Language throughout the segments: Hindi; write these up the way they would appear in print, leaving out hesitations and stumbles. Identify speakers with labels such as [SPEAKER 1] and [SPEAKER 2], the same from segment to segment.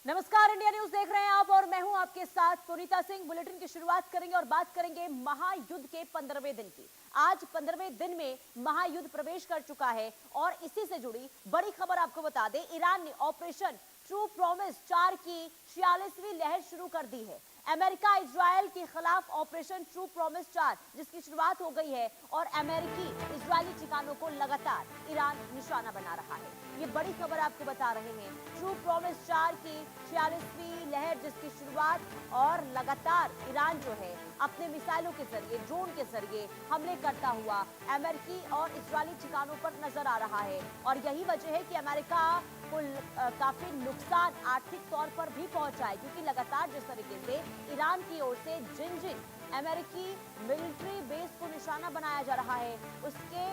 [SPEAKER 1] नमस्कार, इंडिया न्यूज देख रहे हैं आप और मैं हूं आपके साथ पुनीता सिंह। बुलेटिन की शुरुआत करेंगे और बात करेंगे महायुद्ध के 15वें दिन की। आज 15वें दिन में महायुद्ध प्रवेश कर चुका है और इसी से जुड़ी बड़ी खबर आपको बता दें, ईरान ने ऑपरेशन ट्रू प्रॉमिस 4 की 46वीं लहर शुरू कर दी है। अमेरिका इजराइल के खिलाफ ऑपरेशन ट्रू प्रॉमिस 4 जिसकी शुरुआत हो गई है और अमेरिकी इजरायली ठिकानों को लगातार ईरान निशाना बना रहा है। ये बड़ी खबर आपको बता रहे हैं। ट्रू प्रॉमिस 4 की 46वीं लहर जिसकी शुरुआत और लगातार ईरान जो है अपने मिसाइलों के जरिए, ड्रोन के जरिए हमले करता हुआ अमेरिकी और इजरायली ठिकानों पर नजर आ रहा है। और यही वजह है कि अमेरिका को काफी नुकसान आर्थिक तौर पर भी पहुंचा है, क्योंकि लगातार जिस तरीके से ईरान की ओर से जिन जिन अमेरिकी मिलिट्री बेस को निशाना बनाया जा रहा है, उसके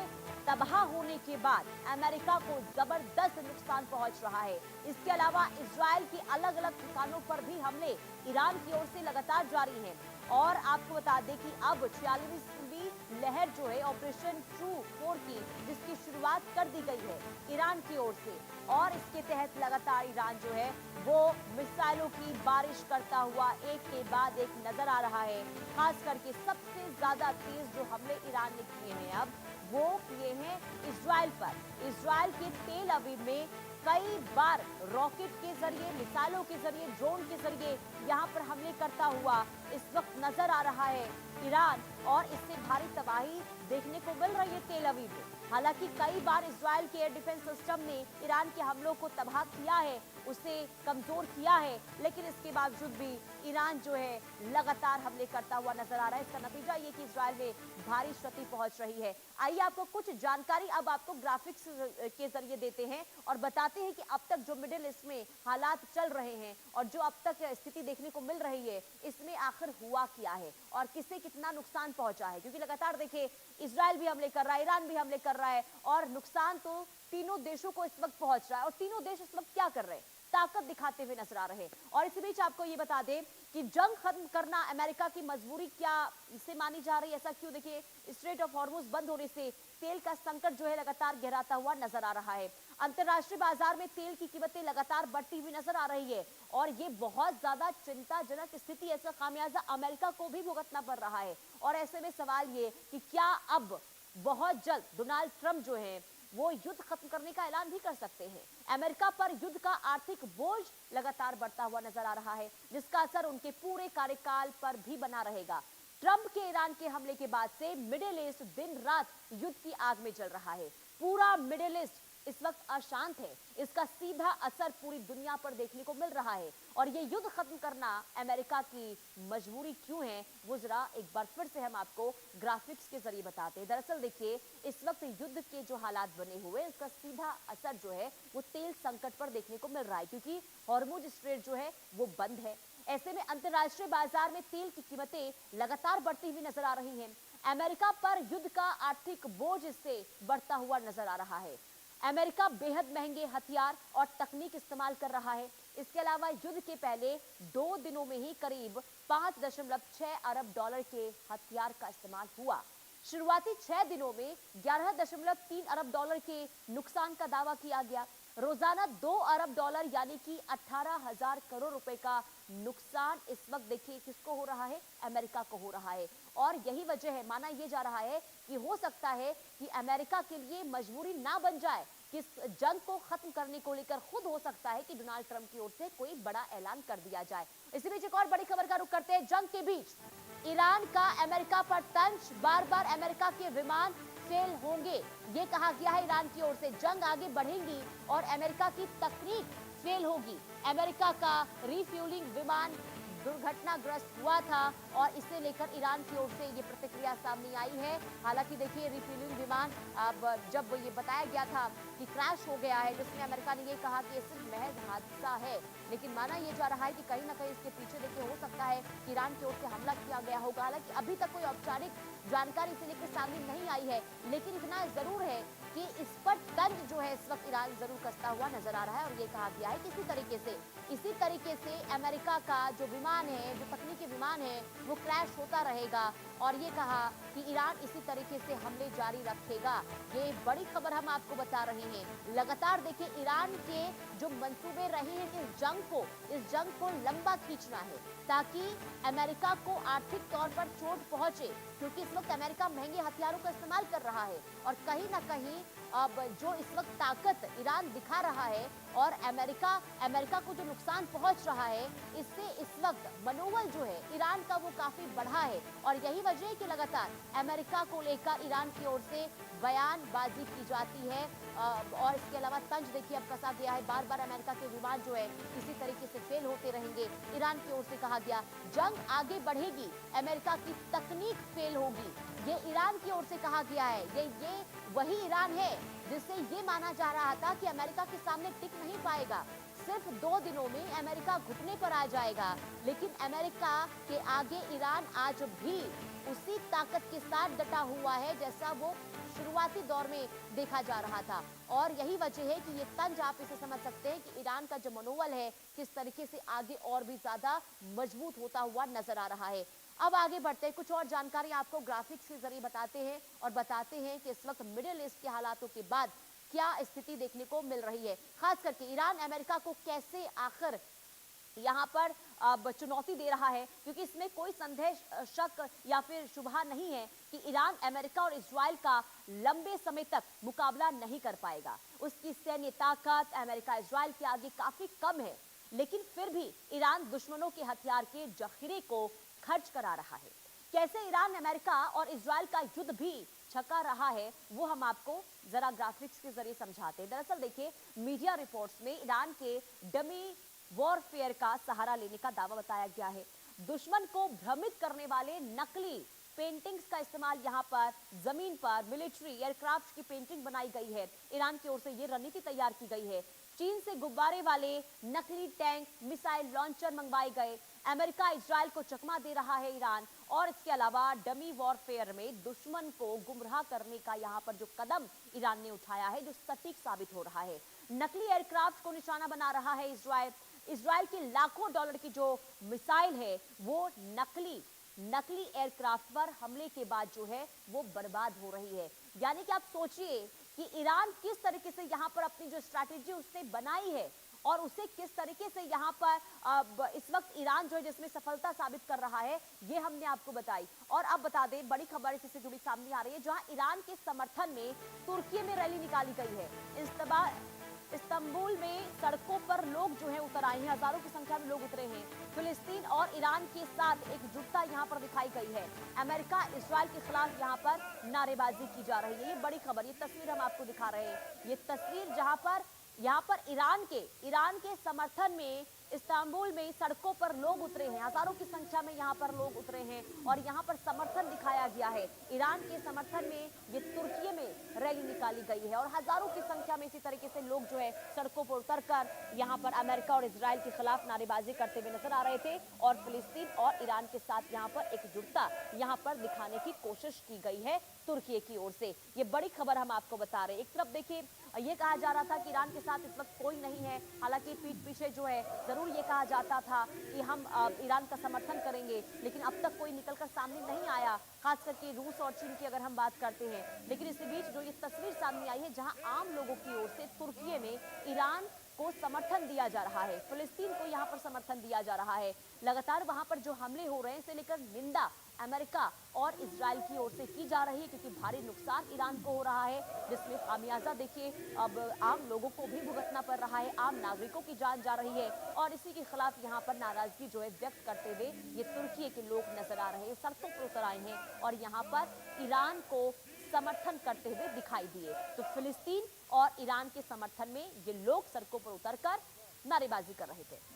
[SPEAKER 1] तबाह होने के बाद अमेरिका को जबरदस्त नुकसान पहुंच रहा है। इसके अलावा इजराइल की अलग अलग ठिकानों पर भी हमले ईरान की ओर से लगातार जारी हैं। और आपको बता दें कि अब 46वीं लहर जो है ऑपरेशन ट्रू 4 की, जिसकी शुरुआत कर दी गई है ईरान की ओर से, और इसके तहत लगातार ईरान जो है वो मिसाइलों की बारिश करता हुआ एक के बाद एक नजर आ रहा है। खास करके सबसे ज्यादा तेज जो हमले ईरान ने किए हैं अब वो किए हैं इजराइल पर। इजराइल के तेल अवीव में कई बार रॉकेट के जरिए, मिसाइलों के जरिए, ड्रोन के जरिए यहां पर हमले करता हुआ इस वक्त नजर आ रहा है ईरान, और इससे भारी तबाही देखने को मिल रही है तेल अवीव में। हालांकि कई बार इजराइल के एयर डिफेंस सिस्टम ने ईरान के हमलों को तबाह किया है, उसे कमजोर किया है, लेकिन इसके बावजूद भी ईरान जो है लगातार हमले करता हुआ नजर आ रहा है। इसका नतीजा ये कि इजराइल में भारी क्षति पहुंच रही है। आइए आपको कुछ जानकारी अब आपको ग्राफिक्स के जरिए देते हैं और बताते हैं कि अब तक जो मिडिल ईस्ट में हालात चल रहे हैं और जो अब तक स्थिति देखने को मिल रही है, इसमें आखिर हुआ क्या है और किसे कितना नुकसान पहुंचा है। क्योंकि लगातार देखिए, इजराइल भी हमले कर रहा है, ईरान भी हमले कर रहा है, और नुकसान तो तीनों देशों को इस वक्त पहुंच रहा है। और तीनों देश इस वक्त क्या कर रहे हैं? ताकत दिखाते हुए नजर आ रहे हैं। और इसी बीच आपको ये बता दें कि जंग खत्म करना अमेरिका की मजबूरी क्या इसे मानी जा रही है। ऐसा क्यों? देखिए, स्ट्रेट ऑफ हॉर्मुज बंद होने से तेल का संकट जो है लगातार गहराता हुआ नजर आ रहा है। अंतरराष्ट्रीय बाजार में तेल की कीमतें लगातार बढ़ती हुई नजर आ रही है और ये बहुत ज्यादा चिंताजनक स्थिति, ऐसा खामियाजा अमेरिका को भी भुगतना पड़ रहा है। और ऐसे में सवाल ये कि क्या अब बहुत जल्द डोनाल्ड ट्रंप जो है वो युद्ध खत्म करने का ऐलान भी कर सकते हैं। अमेरिका पर युद्ध का आर्थिक बोझ लगातार बढ़ता हुआ नजर आ रहा है, जिसका असर उनके पूरे कार्यकाल पर भी बना रहेगा। ट्रंप के ईरान के हमले के बाद से मिडिल ईस्ट दिन रात युद्ध की आग में जल रहा है। पूरा मिडिल ईस्ट इस वक्त अशांत है। इसका सीधा असर पूरी दुनिया पर देखने को मिल रहा है। और ये युद्ध खत्म करना अमेरिका की मजबूरी क्यों है, वो जरा एक बार फिर से हम आपको ग्राफिक्स के जरिए बताते हैं। दरअसल देखिए, इस वक्त युद्ध के जो हालात बने हुए, उसका सीधा असर जो है वो तेल संकट पर देखने को मिल रहा है, क्योंकि हॉर्मुज स्ट्रेट जो है वो बंद है। ऐसे में अंतरराष्ट्रीय बाजार में तेल की कीमतें लगातार बढ़ती हुई नजर आ रही हैं। अमेरिका पर युद्ध का आर्थिक बोझ इससे बढ़ता हुआ नजर आ रहा है। अमेरिका बेहद महंगे हथियार और तकनीक इस्तेमाल कर रहा है। इसके अलावा युद्ध के पहले 2 दिनों में ही करीब 5.6 अरब डॉलर के हथियार का इस्तेमाल हुआ। शुरुआती 6 दिनों में 11.3 अरब डॉलर के नुकसान का दावा किया गया। रोजाना 2 अरब डॉलर यानी कि 18,000 करोड़ रुपए का नुकसान इस वक्त देखिए किसको हो रहा है? अमेरिका को हो रहा है। और यही वजह है, माना यह जा रहा है कि हो सकता है कि अमेरिका के लिए मजबूरी ना बन जाए कि इस जंग को खत्म करने को लेकर खुद हो सकता है कि डोनाल्ड ट्रंप की ओर से कोई बड़ा ऐलान कर दिया जाए। इसी बीच एक और बड़ी खबर का रुख करते हैं। जंग के बीच ईरान का अमेरिका पर तंज, बार बार अमेरिका के विमान फेल होंगे, ये कहा गया है ईरान की ओर से। जंग आगे बढ़ेगी और अमेरिका की तकनीक फेल होगी। अमेरिका का रिफ्यूलिंग विमान दुर्घटनाग्रस्त हुआ था और इसे लेकर ईरान की ओर से ये प्रतिक्रिया सामने आई है। हालांकि देखिए, रिफ्यूलिंग विमान अब जब ये बताया गया था कि क्रैश हो गया है, जिसमें अमेरिका ने ये कहा कि ये सिर्फ महज हादसा है, लेकिन माना यह जा रहा है कि कहीं ना कहीं इसके पीछे देखिए हो सकता है कि ईरान की ओर से हमला किया गया होगा। हालांकि अभी तक कोई औपचारिक जानकारी इसे लेकर सामने नहीं आई है, लेकिन इतना जरूर है कि इस पर तंज जो है इस वक्त ईरान जरूर कसता हुआ नजर आ रहा है। और ये कहा गया है कि इसी तरीके से अमेरिका का जो विमान है, जो तकनीकी विमान है, वो क्रैश होता रहेगा और ये कहा कि ईरान इसी तरीके से हमले जारी रखेगा। ये बड़ी खबर हम आपको बता रहे हैं। लगातार देखिए ईरान के जो मंसूबे रहे हैं इस जंग को लंबा खींचना है ताकि अमेरिका को आर्थिक तौर पर चोट पहुंचे, क्योंकि इस वक्त अमेरिका महंगे हथियारों का इस्तेमाल कर रहा है और कहीं ना कहीं अब जो इस वक्त ताकत ईरान दिखा रहा है और अमेरिका को जो नुकसान पहुंच रहा है, इससे इस वक्त मनोबल जो है ईरान का वो काफी बढ़ा है और यही वजह है कि लगातार अमेरिका को लेकर ईरान की ओर से बयानबाजी की जाती है। और इसके अलावा तंज देखिए अब कसा गया है, बार बार अमेरिका के विमान जो है इसी तरीके से फेल होते रहेंगे। ईरान की ओर से कहा गया जंग आगे बढ़ेगी, अमेरिका की तकनीक फेल होगी, ये ईरान की ओर से कहा गया है। ये वही ईरान है जिससे ये माना जा रहा था कि अमेरिका के सामने टिक नहीं पाएगा, सिर्फ 2 दिनों में अमेरिका घुटने पर आ जाएगा। लेकिन अमेरिका के आगे ईरान आज भी उसी ताकत के साथ डटा हुआ है जैसा वो शुरुआती दौर में देखा जा रहा था। और यही वजह है कि ये तंज आप इसे समझ सकते हैं कि ईरान का जो मनोबल है किस तरीके से आगे और भी ज्यादा मजबूत होता हुआ नजर आ रहा है। अब आगे बढ़ते हैं, कुछ और जानकारी आपको ग्राफिक्स के जरिए बताते हैं और बताते हैं कि इस वक्त मिडिल ईस्ट के हालातों के बाद क्या स्थिति देखने को मिल रही है। खास करके ईरान अमेरिका को कैसे आखिर यहाँ पर अब चुनौती दे रहा है, क्योंकि इसमें कोई संदेह, शक या फिर शुबहा नहीं है कि ईरान अमेरिका और इजराइल का लंबे समय तक मुकाबला नहीं कर पाएगा। उसकी सैन्य ताकत अमेरिका इजराइल के आगे काफी कम है, लेकिन फिर भी ईरान दुश्मनों के हथियार के जखीरे को खर्च करा रहा है। कैसे ईरान अमेरिका और इजराइल का युद्ध भी छका रहा है वो हम आपको जरा ग्राफिक्स के जरिए समझाते हैं। दरअसल देखिए मीडिया रिपोर्ट्स में ईरान के डमी वॉरफेयर का सहारा लेने का दावा बताया गया है। दुश्मन को भ्रमित करने वाले नकली पेंटिंग्स का इस्तेमाल यहाँ पर जमीन पर मिलिट्री एयरक्राफ्ट की पेंटिंग बनाई गई है। ईरान की ओर से ये रणनीति तैयार की गई है। चीन से गुब्बारे वाले नकली टैंक मिसाइल लॉन्चर मंगवाए गए। अमेरिका इजराइल को चकमा दे रहा है ईरान। और इसके अलावा डमी वॉरफेयर में दुश्मन को गुमराह करने का यहाँ पर जो कदम ईरान ने उठाया है जो सटीक साबित हो रहा है। नकली एयरक्राफ्ट को निशाना बना रहा है इजराइल की लाखों डॉलर की जो मिसाइल है वो नकली एयरक्राफ्ट पर हमले के बाद जो है वो बर्बाद हो रही है। यानी कि आप सोचिए कि ईरान किस तरीके से यहाँ पर अपनी जो स्ट्रैटेजी उसने बनाई है और उसे किस तरीके से यहाँ पर इस वक्त ईरान जो है जिसमें सफलता साबित कर रहा है, ये हमने आपको बताई। और अब बता दें बड़ी खबर इससे जुड़ी सामने आ रही है, जहां ईरान के समर्थन में तुर्की में रैली निकाली गई है। इस्तांबुल में सड़कों पर लोग जो है उतर आए हैं, हजारों की संख्या में लोग उतरे हैं। फिलिस्तीन और ईरान के साथ एकजुटता यहाँ पर दिखाई गई है। अमेरिका इजराइल के खिलाफ यहाँ पर नारेबाजी की जा रही है। ये बड़ी खबर, ये तस्वीर हम आपको दिखा रहे हैं। ये तस्वीर जहाँ पर यहाँ पर ईरान के समर्थन में इस्तांबुल में सड़कों पर लोग उतरे हैं, हजारों की संख्या में यहाँ पर लोग उतरे हैं और यहाँ पर समर्थन दिखाया गया है। ईरान के समर्थन में ये तुर्की में रैली निकाली गई है और हजारों की संख्या में इसी तरीके से लोग जो है सड़कों पर उतरकर यहाँ पर अमेरिका और इजराइल के खिलाफ नारेबाजी करते हुए नजर आ रहे थे और फिलिस्तीन और ईरान के साथ यहाँ पर एकजुटता यहाँ पर दिखाने की कोशिश की गई है तुर्की की ओर से। ये बड़ी खबर हम आपको बता रहे हैं। एक तरफ देखिए ये कहा जा रहा था कि ईरान के साथ इस वक्त कोई नहीं है, हालांकि पीठ पीछे जो है जरूर ये कहा जाता था कि हम ईरान का समर्थन करेंगे, लेकिन अब तक कोई निकलकर सामने नहीं आया, खास करके रूस और चीन की अगर हम बात करते हैं। लेकिन इसी बीच जो ये तस्वीर सामने आई है जहां आम लोगों की ओर से तुर्की में ईरान को समर्थन दिया जा रहा है, फिलिस्तीन को यहाँ पर समर्थन दिया जा रहा है। लगातार वहां पर जो हमले हो रहे हैं इसे लेकर निंदा अमेरिका और इजराइल की ओर से की जा रही है, क्योंकि भारी नुकसान ईरान को हो रहा है जिसमें खामियाजा देखिए अब आम लोगों को भी भुगतना पड़ रहा है, आम नागरिकों की जान जा रही है और इसी के खिलाफ यहाँ पर नाराजगी जो है व्यक्त करते हुए ये तुर्की के लोग नजर आ रहे हैं, सड़कों पर उतर आए हैं और यहाँ पर ईरान को समर्थन करते हुए दिखाई दिए। तो फिलिस्तीन और ईरान के समर्थन में ये लोग सड़कों पर उतरकर नारेबाजी कर रहे थे।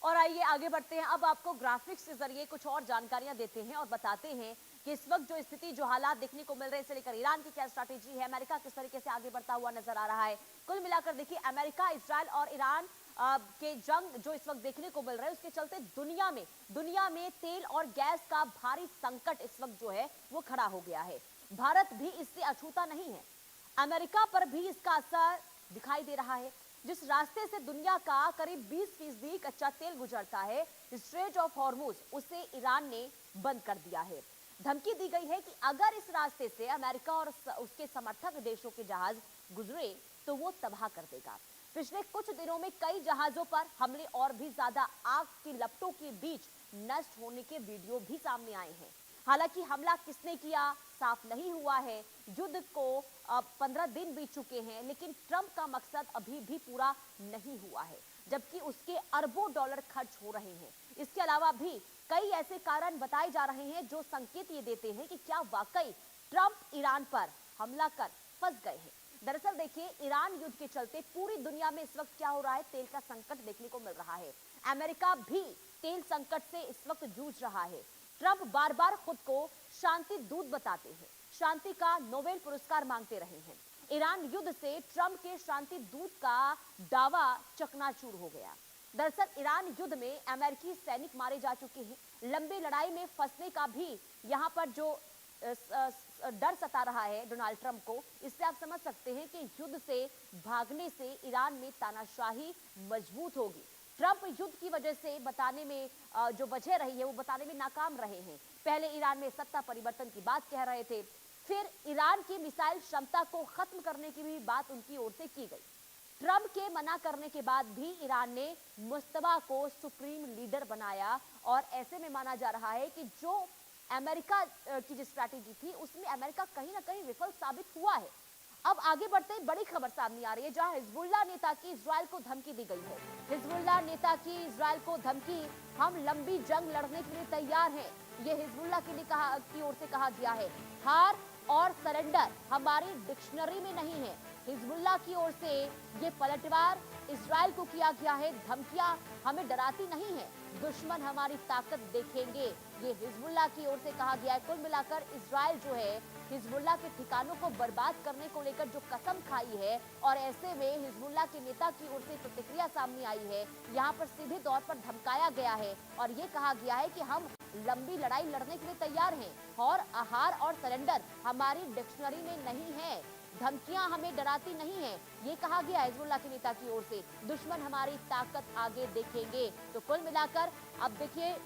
[SPEAKER 1] और आइए आगे बढ़ते हैं, अब आपको ग्राफिक्स के जरिए कुछ और जानकारियां देते हैं और बताते हैं कि इस वक्त जो स्थिति, जो हालात देखने को मिल रहे हैं, इसे लेकर ईरान की क्या स्ट्रैटेजी है, अमेरिका किस तरीके से आगे बढ़ता हुआ नजर आ रहा है। कुल मिलाकर देखिए, अमेरिका, इजराइल और ईरान के जंग जो इस वक्त देखने को मिल रहा है, उसके चलते दुनिया में तेल और गैस का भारी संकट इस वक्त जो है वो खड़ा हो गया है। भारत भी इससे अछूता नहीं है। अमेरिका पर भी इसका असर दिखाई दे रहा है। जिस रास्ते से दुनिया का करीब 20% कच्चा तेल गुजरता है, स्ट्रेट ऑफ हॉर्मुज, उसे ईरान ने बंद कर दिया है। धमकी दी गई है कि अगर इस रास्ते से अमेरिका और उसके समर्थक देशों के जहाज गुजरे तो वो तबाह कर देगा। पिछले कुछ दिनों में कई जहाजों पर हमले और भी ज्यादा आग की लपटों के बीच नष्ट होने के वीडियो भी सामने आए हैं। हालांकि हमला किसने किया साफ नहीं हुआ है। युद्ध को 15 दिन बीत चुके हैं, लेकिन ट्रंप का मकसद अभी भी पूरा नहीं हुआ है, जबकि उसके अरबों डॉलर खर्च हो रहे हैं। इसके अलावा भी कई ऐसे कारण बताए जा रहे हैं जो संकेत ये देते हैं कि क्या वाकई ट्रंप ईरान पर हमला कर फंस गए हैं। दरअसल देखिए, ईरान युद्ध के चलते पूरी दुनिया में इस वक्त क्या हो रहा है, तेल का संकट देखने को मिल रहा है। अमेरिका भी तेल संकट से इस वक्त जूझ रहा है। ट्रंप बार बार खुद को शांति दूत बताते हैं, शांति का नोबेल पुरस्कार मांगते रहे हैं। ईरान युद्ध से ट्रंप के शांति दूत का दावा चकनाचूर हो गया। दरअसल ईरान युद्ध में अमेरिकी सैनिक मारे जा चुके हैं। लंबी लड़ाई में फंसने का भी यहाँ पर जो डर सता रहा है डोनाल्ड ट्रंप को, इससे आप समझ सकते हैं कि युद्ध से भागने से ईरान में तानाशाही मजबूत होगी। ट्रंप युद्ध की वजह से बताने में जो वजह रही है वो बताने में नाकाम रहे हैं। पहले ईरान में सत्ता परिवर्तन की बात कह रहे थे, फिर ईरान की मिसाइल क्षमता को खत्म करने की भी बात उनकी ओर से की गई। ट्रंप के मना करने के बाद भी ईरान ने मुस्तफा को सुप्रीम लीडर बनाया, और ऐसे में माना जा रहा है कि जो अमेरिका की जो स्ट्रैटेजी थी उसमें अमेरिका कहीं ना कहीं विफल साबित हुआ है। अब आगे बढ़ते बड़ी खबर सामने आ रही है, जहां हिजबुल्लाह नेता की इजराइल को धमकी दी गई है। हिजबुल्लाह नेता की इजराइल को धमकी, हम लंबी जंग लड़ने के लिए तैयार हैं, ये हिजबुल्लाह के लिए की ओर से कहा गया है। हार और सरेंडर हमारी डिक्शनरी में नहीं है। हिजबुल्लाह की ओर से ये पलटवार इजराइल को किया गया है। धमकियां हमें डराती नहीं है, दुश्मन हमारी ताकत देखेंगे, ये हिजबुल्लाह की ओर से कहा गया है। कुल मिलाकर इजराइल जो है हिजबुल्लाह के ठिकानों को बर्बाद करने को लेकर जो कसम खाई है, और ऐसे में हिजबुल्लाह के नेता की ओर से प्रतिक्रिया सामने आई है। यहाँ पर सीधे तौर पर धमकाया गया है और ये कहा गया है कि हम लंबी लड़ाई लड़ने के लिए तैयार हैं, और हार और सरेंडर हमारी डिक्शनरी में नहीं है, धमकियां हमें डराती नहीं है, ये कहा गया हिजबुल्लाह के नेता की ओर से। दुश्मन हमारी ताकत आगे देखेंगे। तो कुल मिलाकर अब देखिए,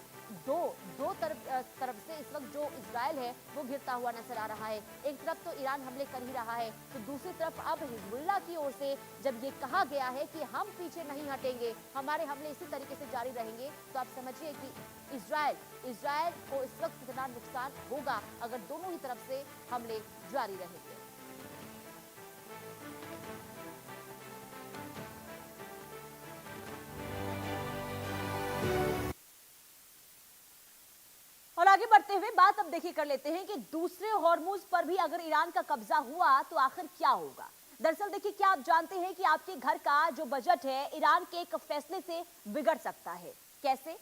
[SPEAKER 1] दो तरफ से इस वक्त जो इजराइल है वो गिरता हुआ नजर आ रहा है। एक तरफ तो ईरान हमले कर ही रहा है, तो दूसरी तरफ अब हिजबुल्लाह की ओर से जब ये कहा गया है कि हम पीछे नहीं हटेंगे, हमारे हमले इसी तरीके से जारी रहेंगे, तो आप समझिए कि इजराइल को इस वक्त कितना नुकसान होगा अगर दोनों ही तरफ से हमले जारी रहेंगे। और आगे बढ़ते हुए बात अब देखिए कर लेते हैं कि दूसरे हॉर्मुज पर भी अगर ईरान का कब्जा हुआ तो आखिर क्या होगा। दरअसल देखिए, क्या आप जानते हैं कि आपके घर का जो बजट है ईरान के एक फैसले से बिगड़ सकता है। कैसे?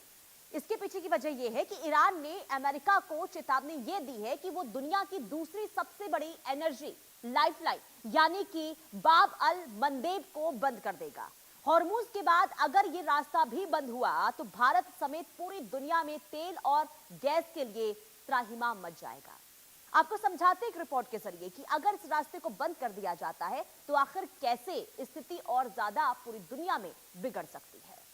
[SPEAKER 1] इसके पीछे की वजह यह है कि ईरान ने अमेरिका को चेतावनी ये दी है कि वो दुनिया की दूसरी सबसे बड़ी एनर्जी लाइफलाइन यानी कि बाब अल मंदेब को बंद कर देगा। हॉर्मुज के बाद अगर ये रास्ता भी बंद हुआ तो भारत समेत पूरी दुनिया में तेल और गैस के लिए त्राहिमाम मच जाएगा। आपको समझाते एक रिपोर्ट के जरिए कि अगर इस रास्ते को बंद कर दिया जाता है तो आखिर कैसे स्थिति और ज्यादा पूरी दुनिया में बिगड़ सकती है।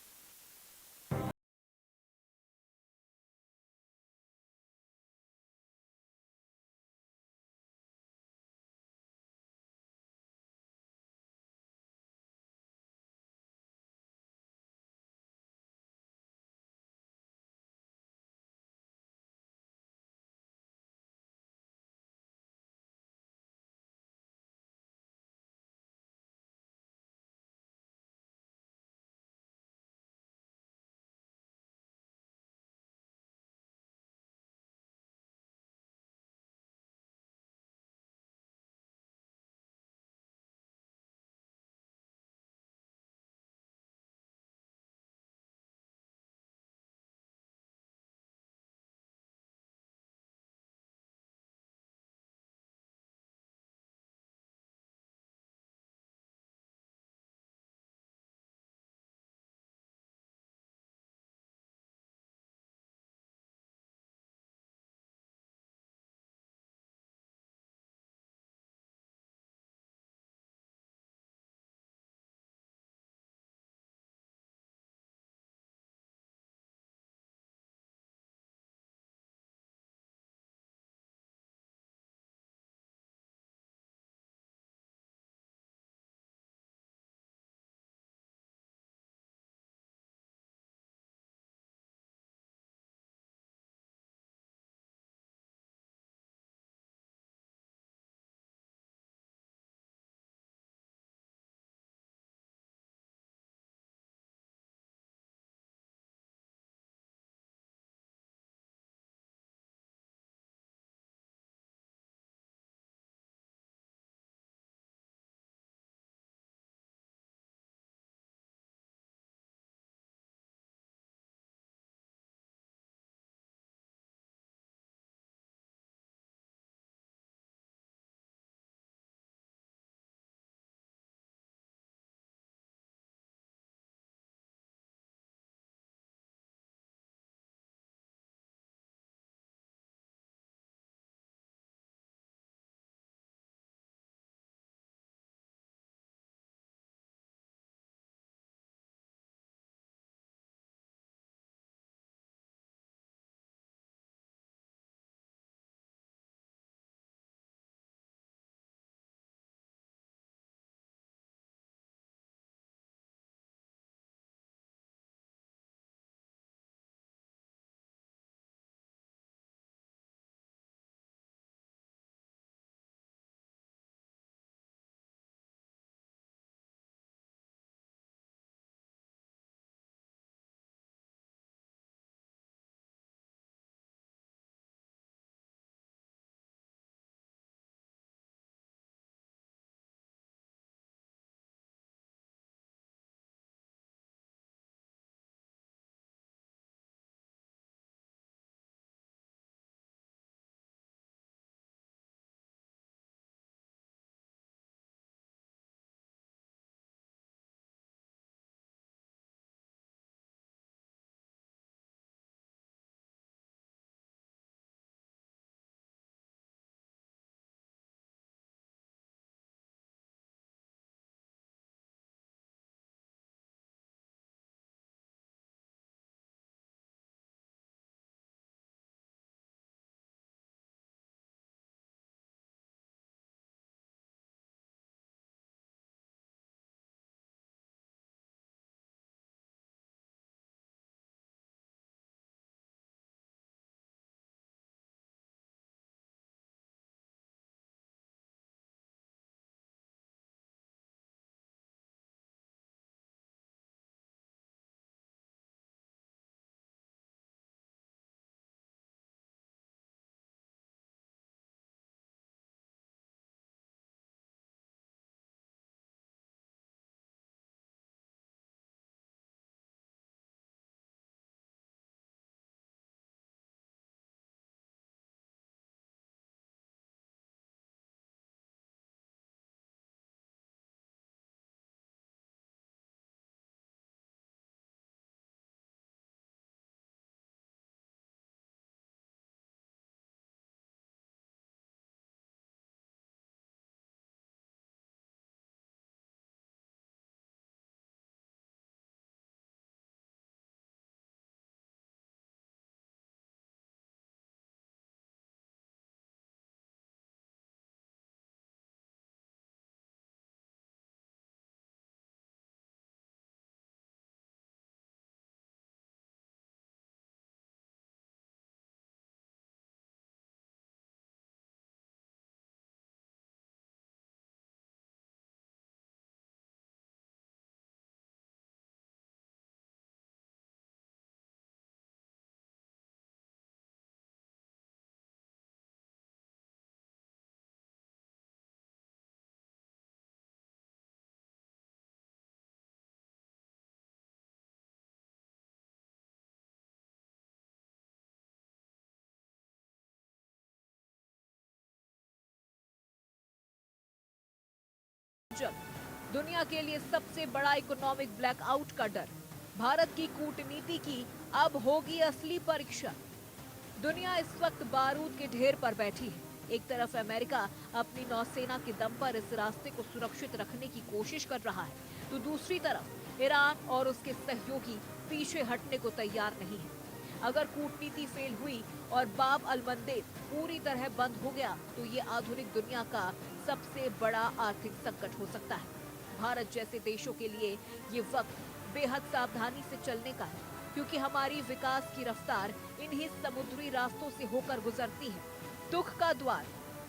[SPEAKER 2] जल्द दुनिया के लिए सबसे बड़ा इकोनॉमिक ब्लैकआउट का डर। भारत की कूटनीति की अब होगी असली परीक्षा। दुनिया इस वक्त बारूद के ढेर पर बैठी है। एक तरफ अमेरिका अपनी नौसेना के दम पर इस रास्ते को सुरक्षित रखने की कोशिश कर रहा है, तो दूसरी तरफ ईरान और उसके सहयोगी पीछे हटने को तैयार नहीं है। अगर कूटनीति फेल हुई और बाब अल मंदेब पूरी तरह बंद हो गया, तो ये आधुनिक दुनिया का सबसे बड़ा आर्थिक संकट हो सकता है। भारत जैसे देशों के लिए ये वक्त बेहद सावधानी से चलने का है, क्योंकि हमारी विकास की रफ्तार इन्हीं समुद्री रास्तों से होकर गुजरती है। दुख का द्वार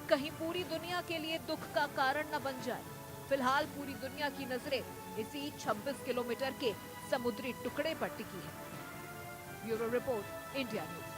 [SPEAKER 2] कहीं पूरी दुनिया के लिए दुख का कारण न बन जाए। फिलहाल पूरी दुनिया की नजरें इसी 26 किलोमीटर के समुद्री टुकड़े पर टिकी है। Bureau report, India news.